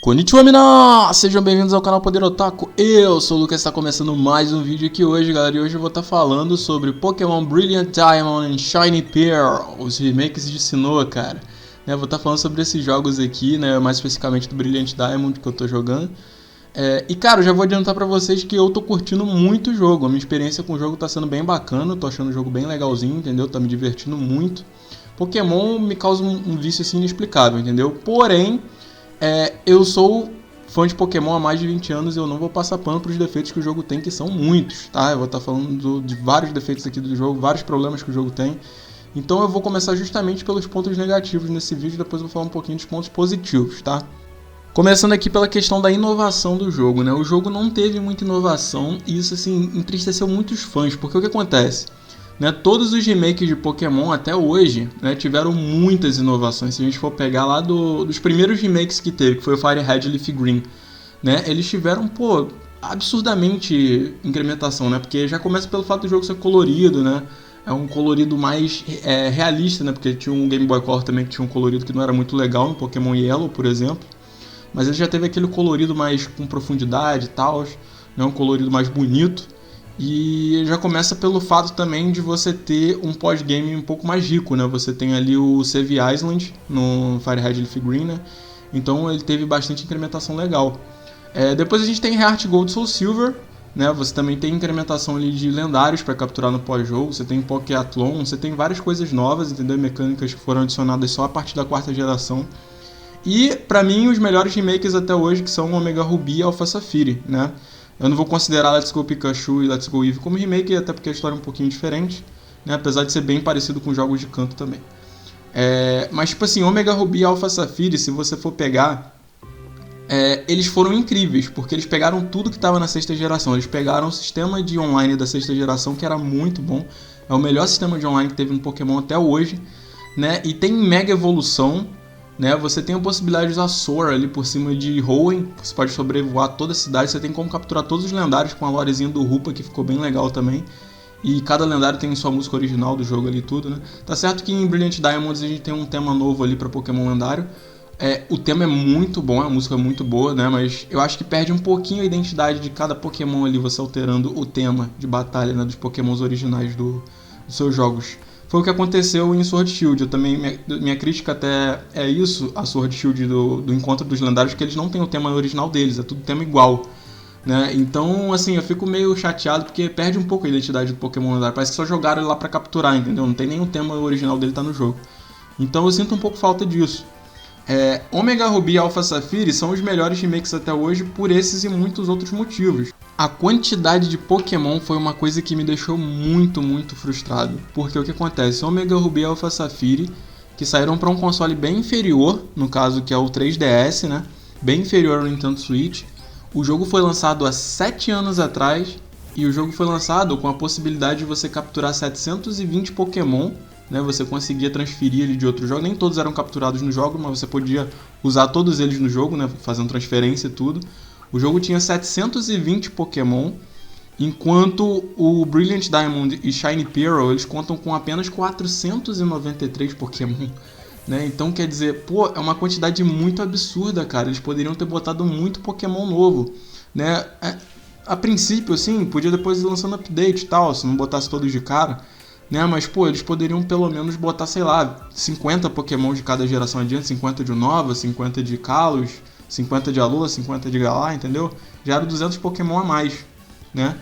Konnichiwa, mina! Sejam bem-vindos ao canal Poder Otaku. Eu sou o Lucas, está começando mais um vídeo aqui hoje, galera. E hoje eu vou estar falando sobre Pokémon Brilliant Diamond e Shiny Pearl, os remakes de Sinnoh, cara. Vou estar falando sobre esses jogos aqui, né? Mais especificamente do Brilliant Diamond que eu tô jogando. E cara, eu já vou adiantar pra vocês que eu tô curtindo muito o jogo. A minha experiência com o jogo tá sendo bem bacana, eu tô achando o jogo bem legalzinho, entendeu? Tá me divertindo muito. Pokémon me causa um vício assim inexplicável, entendeu? Porém, eu sou fã de Pokémon há mais de 20 anos e eu não vou passar pano para os defeitos que o jogo tem, que são muitos, tá? Eu vou estar falando de vários defeitos aqui do jogo, vários problemas que o jogo tem. Então eu vou começar justamente pelos pontos negativos nesse vídeo, depois eu vou falar um pouquinho dos pontos positivos, tá? Começando aqui pela questão da inovação do jogo, né? O jogo não teve muita inovação e isso, assim, entristeceu muitos fãs, porque o que acontece? Todos os remakes de Pokémon até hoje, né, tiveram muitas inovações. Se a gente for pegar lá dos primeiros remakes que teve, que foi o Fire Red e Leaf Green, né, eles tiveram, absurdamente incrementação, né, porque já começa pelo fato do jogo ser colorido, né, é um colorido mais realista, né, porque tinha um Game Boy Color também que tinha um colorido que não era muito legal no Pokémon Yellow, por exemplo, mas ele já teve aquele colorido mais com profundidade e tal, né, um colorido mais bonito. E já começa pelo fato também de você ter um pós-game um pouco mais rico, né? Você tem ali o Save Island no Fire Red Leaf Green, né? Então ele teve bastante incrementação legal. Depois a gente tem Heart Gold Soul Silver, né? Você também tem incrementação ali de lendários para capturar no pós-jogo. Você tem Pokéathlon, você tem várias coisas novas, entendeu? Mecânicas que foram adicionadas só a partir da 4ª geração. E pra mim os melhores remakes até hoje, que são Omega Ruby e Alpha Sapphire, né? Eu não vou considerar Let's Go Pikachu e Let's Go Eevee como remake, até porque a história é um pouquinho diferente, né? Apesar de ser bem parecido com jogos de canto também. Mas tipo assim, Omega Ruby e Alpha Sapphire, se você for pegar, eles foram incríveis, porque eles pegaram tudo que estava na 6ª geração. Eles pegaram o sistema de online da 6ª geração, que era muito bom. É o melhor sistema de online que teve no Pokémon até hoje, né? E tem mega evolução, né? Você tem a possibilidade de usar Soar ali por cima de Hoenn, você pode sobrevoar toda a cidade, você tem como capturar todos os lendários com a lorezinha do Rupa, que ficou bem legal também. E cada lendário tem sua música original do jogo ali tudo, né? Tá certo que em Brilliant Diamonds a gente tem um tema novo ali para Pokémon lendário. O tema é muito bom, a música é muito boa, né? Mas eu acho que perde um pouquinho a identidade de cada Pokémon ali, você alterando o tema de batalha, né, dos Pokémons originais dos seus jogos. Foi o que aconteceu em Sword Shield. Eu também, minha crítica até é isso, a Sword Shield do Encontro dos Lendários, que eles não têm o tema original deles, é tudo tema igual, né? Então, assim, eu fico meio chateado porque perde um pouco a identidade do Pokémon lendário. Parece que só jogaram ele lá pra capturar, entendeu? Não tem nenhum tema original dele tá no jogo. Então eu sinto um pouco falta disso. Omega Ruby e Alpha Sapphire são os melhores remakes até hoje por esses e muitos outros motivos. A quantidade de Pokémon foi uma coisa que me deixou muito, muito frustrado. Porque o que acontece? Omega Ruby e Alpha Sapphire, que saíram para um console bem inferior, no caso que é o 3DS, né? Bem inferior ao Nintendo Switch. O jogo foi lançado há 7 anos atrás e o jogo foi lançado com a possibilidade de você capturar 720 Pokémon, né? Você conseguia transferir ele de outro jogo. Nem todos eram capturados no jogo, mas você podia usar todos eles no jogo, né? Fazendo transferência e tudo. O jogo tinha 720 Pokémon, enquanto o Brilliant Diamond e Shiny Pearl eles contam com apenas 493 Pokémon, né? Então quer dizer, é uma quantidade muito absurda, cara. Eles poderiam ter botado muito Pokémon novo, né? A princípio, assim, podia depois ir lançando update e tal, se não botasse todos de cara, né? Mas, eles poderiam pelo menos botar, sei lá, 50 Pokémon de cada geração adiante, 50 de Unova, 50 de Kalos, 50 de Alola, 50 de Galar, entendeu? Já eram 200 Pokémon a mais, né?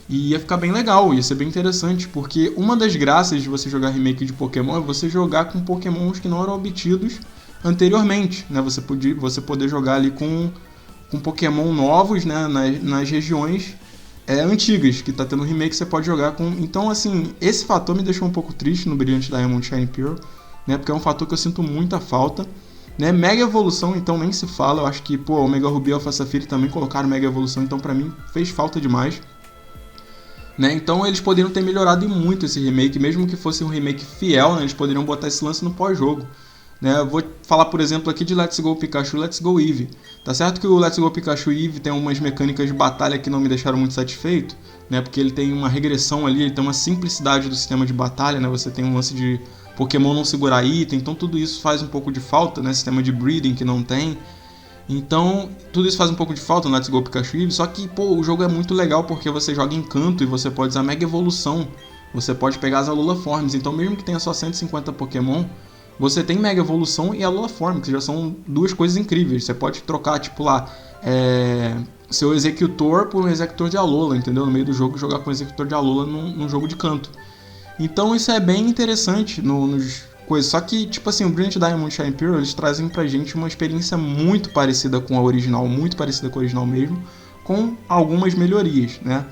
E ia ficar bem legal, ia ser bem interessante, porque uma das graças de você jogar remake de Pokémon é você jogar com Pokémons que não eram obtidos anteriormente, né? Você poder jogar ali com Pokémon novos, né? nas regiões antigas, que tá tendo remake, você pode jogar com... Então, assim, esse fator me deixou um pouco triste no Brilliant Diamond Shiny Pearl, né? Porque é um fator que eu sinto muita falta, né? Mega evolução, então nem se fala. Eu acho que, Omega Ruby e Alpha Sapphire também colocaram mega evolução, então pra mim fez falta demais, né? Então eles poderiam ter melhorado muito esse remake, mesmo que fosse um remake fiel, né? Eles poderiam botar esse lance no pós-jogo, né? Eu vou falar, por exemplo, aqui de Let's Go Pikachu e Let's Go Eevee. Tá certo que o Let's Go Pikachu e Eevee tem umas mecânicas de batalha que não me deixaram muito satisfeito, né? Porque ele tem uma regressão ali, ele tem uma simplicidade do sistema de batalha, né? Você tem um lance de Pokémon não segurar item, então tudo isso faz um pouco de falta, né? Sistema de breeding que não tem. Então, tudo isso faz um pouco de falta no Let's Go Pikachu Eevee, só que, pô, o jogo é muito legal porque você joga em canto e você pode usar Mega Evolução, você pode pegar as Alola Forms, então mesmo que tenha só 150 Pokémon, você tem Mega Evolução e Alola Form, que já são duas coisas incríveis. Você pode trocar, tipo lá, seu Executor por um Executor de Alola, entendeu? No meio do jogo, jogar com o Executor de Alola num jogo de canto. Então isso é bem interessante nos coisas. Só que, tipo assim, o Brilliant Diamond Shine Pearl, eles trazem pra gente uma experiência muito parecida com a original, muito parecida com a original mesmo, com algumas melhorias, né?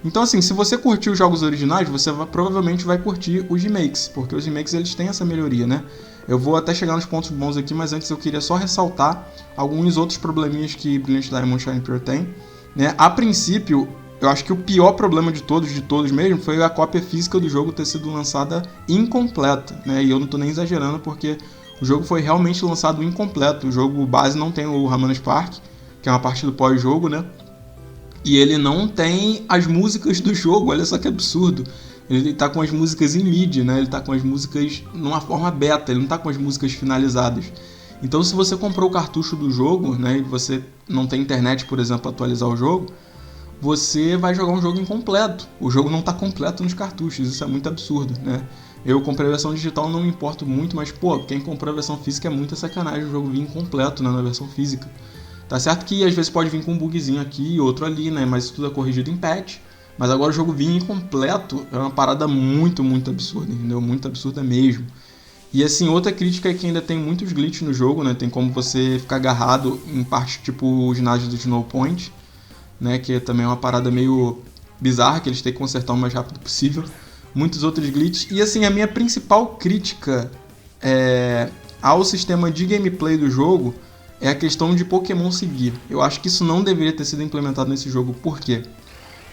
Então, assim, se você curtir os jogos originais, você provavelmente vai curtir os remakes, porque os remakes eles têm essa melhoria, né? Eu vou até chegar nos pontos bons aqui, mas antes eu queria só ressaltar alguns outros probleminhas que Brilliant Diamond Shine Pearl tem, né? A princípio, eu acho que o pior problema de todos mesmo, foi a cópia física do jogo ter sido lançada incompleta, né? E eu não tô nem exagerando, porque o jogo foi realmente lançado incompleto. O jogo base não tem o Ramana Spark, que é uma parte do pós-jogo, né? E ele não tem as músicas do jogo, olha só que absurdo. Ele tá com as músicas em MIDI, né? Ele tá com as músicas numa forma beta, ele não tá com as músicas finalizadas. Então, se você comprou o cartucho do jogo, né, e você não tem internet, por exemplo, para atualizar o jogo, você vai jogar um jogo incompleto. O jogo não tá completo nos cartuchos, isso é muito absurdo, né? Eu comprei a versão digital, não me importo muito, mas, pô, quem comprou a versão física é muita sacanagem o jogo vir incompleto, né, na versão física. Tá certo que às vezes pode vir com um bugzinho aqui e outro ali, né? Mas isso tudo é corrigido em patch. Mas agora o jogo vir incompleto é uma parada muito, muito absurda, entendeu? Muito absurda mesmo. E assim, outra crítica é que ainda tem muitos glitches no jogo, né? Tem como você ficar agarrado em parte tipo o ginásio do Snow Point, né? Que também é uma parada meio bizarra, que eles têm que consertar o mais rápido possível. Muitos outros glitches. E assim, a minha principal crítica ao sistema de gameplay do jogo é a questão de Pokémon seguir. Eu acho que isso não deveria ter sido implementado nesse jogo. Por quê?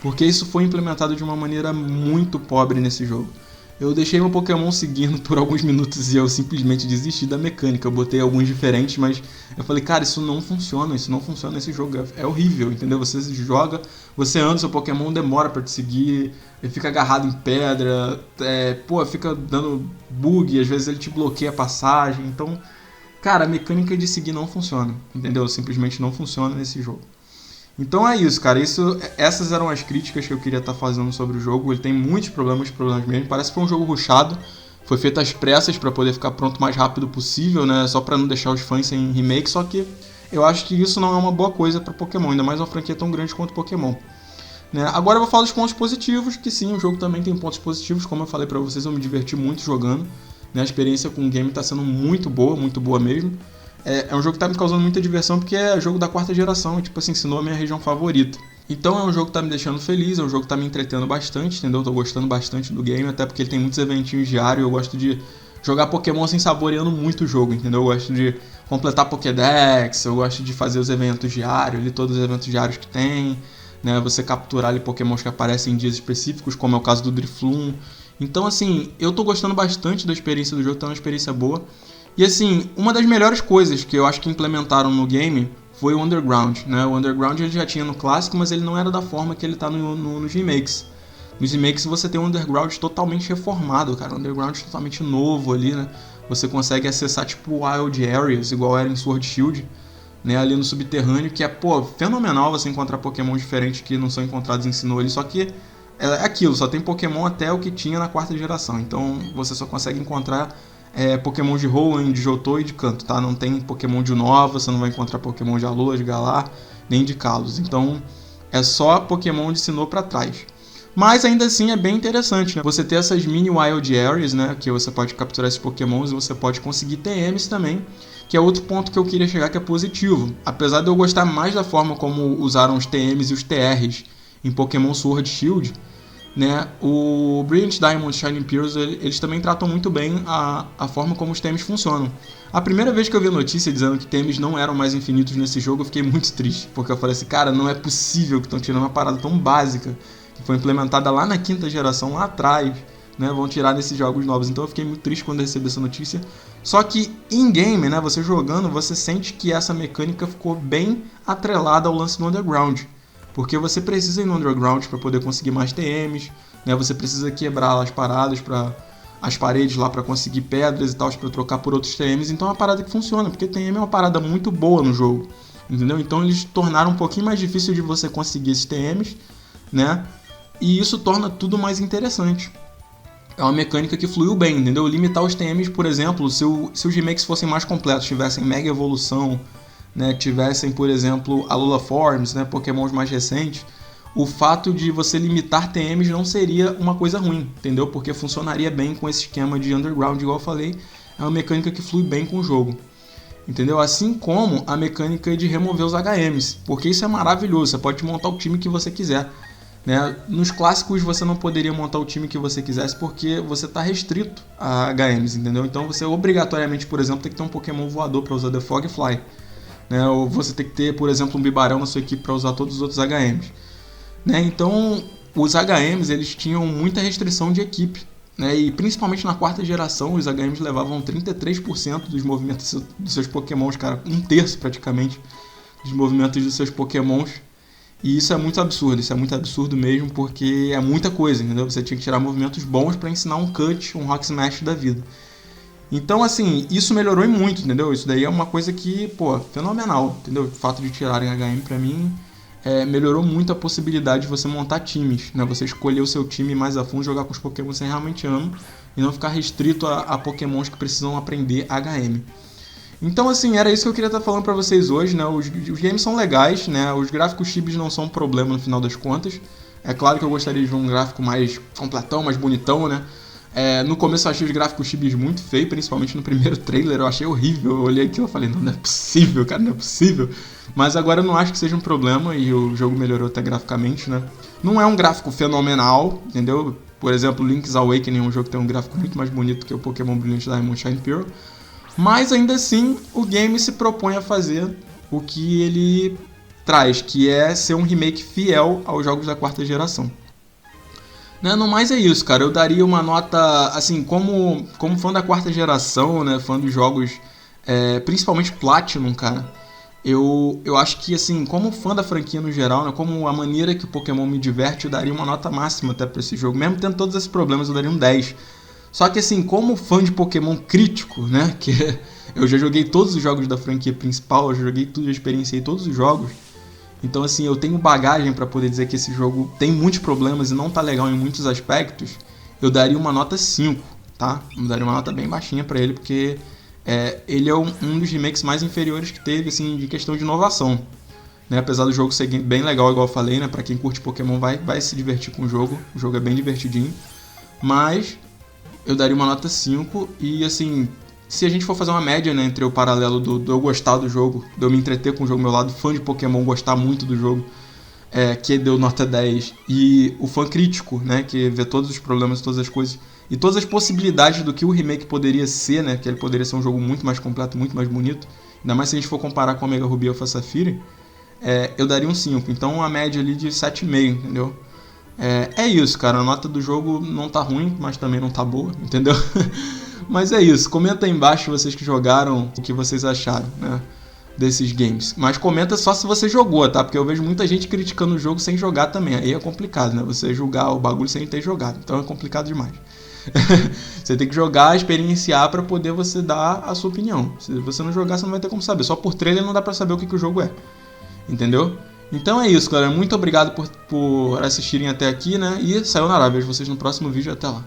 Porque isso foi implementado de uma maneira muito pobre nesse jogo. Eu deixei meu Pokémon seguindo por alguns minutos e eu simplesmente desisti da mecânica. Eu botei alguns diferentes, mas eu falei, cara, isso não funciona nesse jogo. É horrível, entendeu? Você joga, você anda, seu Pokémon demora pra te seguir, ele fica agarrado em pedra, fica dando bug, às vezes ele te bloqueia a passagem. Então, cara, a mecânica de seguir não funciona, entendeu? Simplesmente não funciona nesse jogo. Então é isso, cara. Essas eram as críticas que eu queria estar fazendo sobre o jogo. Ele tem muitos problemas mesmo. Parece que foi um jogo rushado. Foi feito às pressas para poder ficar pronto o mais rápido possível, né? Só para não deixar os fãs sem remake. Só que eu acho que isso não é uma boa coisa para Pokémon, ainda mais uma franquia tão grande quanto Pokémon. Né? Agora eu vou falar dos pontos positivos, que sim, o jogo também tem pontos positivos. Como eu falei para vocês, eu me diverti muito jogando. Né? A experiência com o game está sendo muito boa mesmo. É um jogo que tá me causando muita diversão porque é jogo da quarta geração e, tipo assim, Sinnoh é a minha região favorita. Então é um jogo que tá me deixando feliz, é um jogo que tá me entretendo bastante, entendeu? Eu tô gostando bastante do game, até porque ele tem muitos eventinhos diários, eu gosto de jogar Pokémon assim, saboreando muito o jogo, entendeu? Eu gosto de completar Pokédex, eu gosto de fazer os eventos diários, ali todos os eventos diários que tem, né? Você capturar ali Pokémons que aparecem em dias específicos, como é o caso do Drifloon. Então, assim, eu tô gostando bastante da experiência do jogo, tá uma experiência boa. E assim, uma das melhores coisas que eu acho que implementaram no game foi o Underground, né? O Underground ele já tinha no clássico, mas ele não era da forma que ele tá nos remakes. Nos remakes você tem um Underground totalmente reformado, cara, um Underground totalmente novo ali, né? Você consegue acessar tipo Wild Areas, igual era em Sword Shield, né? Ali no subterrâneo, que é, fenomenal você encontrar Pokémon diferentes que não são encontrados em Sinnoh ali, só que é aquilo, só tem Pokémon até o que tinha na quarta geração, então você só consegue encontrar Pokémon de Hoenn, de Johto e de Kanto, tá? Não tem Pokémon de Unova, você não vai encontrar Pokémon de Alola, de Galar, nem de Kalos. Então, é só Pokémon de Sinnoh pra trás. Mas ainda assim é bem interessante, né? Você ter essas mini Wild Areas, né? Que você pode capturar esses Pokémons e você pode conseguir TMs também, que é outro ponto que eu queria chegar que é positivo. Apesar de eu gostar mais da forma como usaram os TMs e os TRs em Pokémon Sword Shield, né, o Brilliant Diamond Shining Pearls, eles também tratam muito bem a forma como os TMs funcionam. A primeira vez que eu vi a notícia dizendo que TMs não eram mais infinitos nesse jogo, eu fiquei muito triste, porque eu falei assim, cara, não é possível que estão tirando uma parada tão básica, que foi implementada lá na quinta geração, lá atrás, né, vão tirar nesses jogos novos. Então eu fiquei muito triste quando eu recebi essa notícia. Só que em game, né, você jogando, você sente que essa mecânica ficou bem atrelada ao lance do Underground. Porque você precisa ir no Underground para poder conseguir mais TMs, né? Você precisa quebrar as paradas, as paredes lá para conseguir pedras e tal, para trocar por outros TMs. Então é uma parada que funciona, porque TM é uma parada muito boa no jogo. entendeu? Então eles tornaram um pouquinho mais difícil de você conseguir esses TMs, né? E isso torna tudo mais interessante. É uma mecânica que fluiu bem, entendeu? Limitar os TMs, por exemplo, se os remakes fossem mais completos, tivessem Mega Evolução, né, tivessem, por exemplo, Alola Forms, né, Pokémons mais recentes, o fato de você limitar TMs não seria uma coisa ruim, entendeu? Porque funcionaria bem com esse esquema de Underground, igual eu falei, é uma mecânica que flui bem com o jogo, entendeu? Assim como a mecânica de remover os HMs, porque isso é maravilhoso, você pode montar o time que você quiser, né? Nos clássicos você não poderia montar o time que você quisesse porque você está restrito a HMs, entendeu? Então você obrigatoriamente, por exemplo, tem que ter um Pokémon voador para usar The Fog Fly, né? Ou você tem que ter, por exemplo, um Bibarão na sua equipe para usar todos os outros HMs, né? Então os HMs eles tinham muita restrição de equipe, né? E principalmente na quarta geração os HMs levavam 33% dos movimentos dos seus Pokémons, cara, um terço praticamente dos movimentos dos seus Pokémons. E isso é muito absurdo mesmo, porque é muita coisa, entendeu? Você tinha que tirar movimentos bons para ensinar um Cut, um Rock Smash da vida. Então, assim, isso melhorou muito, entendeu? Isso daí é uma coisa que, pô, fenomenal, entendeu? O fato de tirarem HM pra mim melhorou muito a possibilidade de você montar times, né? Você escolher o seu time mais a fundo, jogar com os Pokémon que você realmente ama e não ficar restrito a Pokémons que precisam aprender HM. Então, assim, era isso que eu queria estar falando pra vocês hoje, né? Os games são legais, né? Os gráficos chibis não são um problema no final das contas. É claro que eu gostaria de ver um gráfico mais completão, mais bonitão, né? No começo eu achei os gráficos chibis muito feios, principalmente no primeiro trailer, eu achei horrível. Eu olhei aquilo e falei, não é possível, cara, não é possível. Mas agora eu não acho que seja um problema e o jogo melhorou até graficamente, né? Não é um gráfico fenomenal, entendeu? Por exemplo, Link's Awakening é um jogo que tem um gráfico muito mais bonito que o Pokémon Brilliant Diamond Shine Pearl. Mas ainda assim, o game se propõe a fazer o que ele traz, que é ser um remake fiel aos jogos da quarta geração. Né, no mais é isso, cara. Eu daria uma nota, assim, como fã da quarta geração, né, fã dos jogos, principalmente Platinum, cara. Eu acho que, assim, como fã da franquia no geral, né, como a maneira que o Pokémon me diverte, eu daria uma nota máxima até pra esse jogo. Mesmo tendo todos esses problemas, eu daria um 10. Só que assim, como fã de Pokémon crítico, né, que eu já joguei todos os jogos da franquia principal, eu já joguei tudo, já experienciei todos os jogos. Então assim, eu tenho bagagem para poder dizer que esse jogo tem muitos problemas e não tá legal em muitos aspectos. Eu daria uma nota 5, tá? Eu daria uma nota bem baixinha para ele, porque ele é um dos remakes mais inferiores que teve, assim, de questão de inovação. Né? Apesar do jogo ser bem legal, igual eu falei, né? Pra quem curte Pokémon vai se divertir com o jogo é bem divertidinho. Mas eu daria uma nota 5 e assim, se a gente for fazer uma média, né, entre o paralelo do eu gostar do jogo, de eu me entreter com o jogo ao meu lado, fã de Pokémon gostar muito do jogo, que deu nota 10, e o fã crítico, né, que vê todos os problemas, todas as coisas, e todas as possibilidades do que o remake poderia ser, né, que ele poderia ser um jogo muito mais completo, muito mais bonito, ainda mais se a gente for comparar com o Omega Ruby Alpha Sapphire, eu daria um 5, então uma média ali de 7,5, entendeu? É isso, cara. A nota do jogo não tá ruim, mas também não tá boa, entendeu? Mas é isso. Comenta aí embaixo vocês que jogaram o que vocês acharam, né, desses games. Mas comenta só se você jogou, tá? Porque eu vejo muita gente criticando o jogo sem jogar também. Aí é complicado, né? Você julgar o bagulho sem ter jogado. Então é complicado demais. Você tem que jogar, experienciar pra poder você dar a sua opinião. Se você não jogar, você não vai ter como saber. Só por trailer não dá pra saber o que o jogo é. Entendeu? Então é isso, galera. Muito obrigado por assistirem até aqui, né? E sayonara. Vejo vocês no próximo vídeo. Até lá.